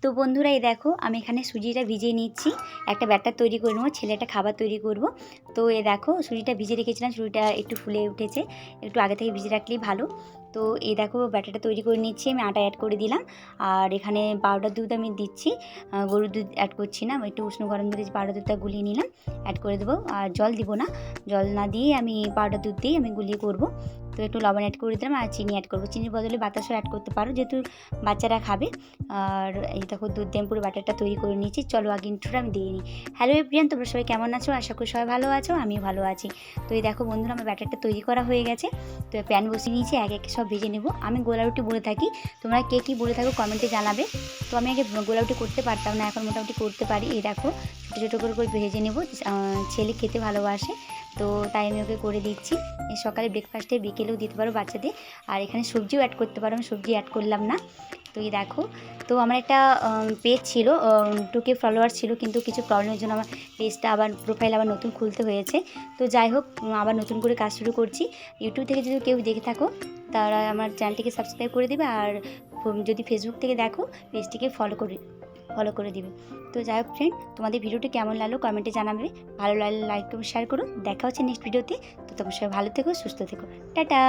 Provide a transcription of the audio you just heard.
তো বন্ধুরা এই দেখো আমি এখানে সুজিটা ভিজিয়ে নিচ্ছি, একটা ব্যাটার তৈরি করে নেবো, ছেলে একটা খাবার তৈরি করব। তো এই দেখো সুজিটা ভিজিয়ে রেখেছিলাম, সুজিটা একটু ফুলে উঠেছে, একটু আগে থেকে ভিজিয়ে রাখলেই ভালো। তো এই দেখো ব্যাটারটা তৈরি করে নিচ্ছি, আমি আটা অ্যাড করে দিলাম। আর এখানে পাউডার দুধ আমি দিচ্ছি, গরুর দুধ অ্যাড করছি না, একটু উষ্ণ গরম দুধে পাউডার দুধটা গুলিয়ে নিলাম, অ্যাড করে দেবো। আর জল দিব না, জল না দিয়ে আমি পাউডার দুধ দিয়েই আমি গুলিয়ে করব। তো একটু লবণ অ্যাড করে দিলাম আর চিনি অ্যাড করবো, চিনির বদলে বাতাসও অ্যাড করতে পারো যেহেতু বাচ্চারা খাবে। আর এই দেখো দুধ দিয়ে পুরো ব্যাটারটা তৈরি করে নিয়েছি, চলো আগে ইন্ট্রোটা আমি দিয়ে নিই। হ্যালো এভরিওয়ান, তোমরা সবাই কেমন আছো? আশা করি সবাই ভালো আছো, আমিও ভালো আছি। তো এই দেখো বন্ধুরা আমার ব্যাটারটা তৈরি করা হয়ে গেছে। তো প্যান বসিয়ে নিয়েছি, এক এক সব ভেজে নেবো। আমি গোলা রুটি বলে থাকি, তোমরা কে কী বলে থাকো কমেন্টে জানাবে। তো আমি আগে গোলা রুটি করতে পারতাম না, এখন মোটামুটি করতে পারি। এই দেখো ছোটো ছোটো করে ভেজে নেবো, ছেলে খেতে ভালোবাসে তো তাই আমি ওকে করে দিচ্ছি। সকালে ব্রেকফাস্টে বিকেলেও দিতে পারো বাচ্চাদের। আর এখানে সবজিও অ্যাড করতে পারো, আমি সবজি অ্যাড করলাম না। তো এই দেখো, তো আমার একটা পেজ ছিল, 2K ফলোয়ার ছিল, কিন্তু কিছু প্রবলেমের জন্য আমার পেজটা আবার প্রোফাইল আবার নতুন খুলতে হয়েছে। তো যাই হোক, আবার নতুন করে কাজ শুরু করছি। ইউটিউব থেকে যদি কেউ দেখে থাকো তারা আমার চ্যানেলটিকে সাবস্ক্রাইব করে দেবে, আর যদি ফেসবুক থেকে দেখো পেজটিকে ফলো করে দিবে। তো যাই হোক ফ্রেন্ড, তোমাদের ভিডিওটি কেমন লাগলো কমেন্টে জানাবে, ভালো লাগলে লাইক এবং শেয়ার করো। দেখা হচ্ছে নেক্সট ভিডিওতে। তো তোমরা সবাই ভালো থেকো, সুস্থ থেকো, টাটা।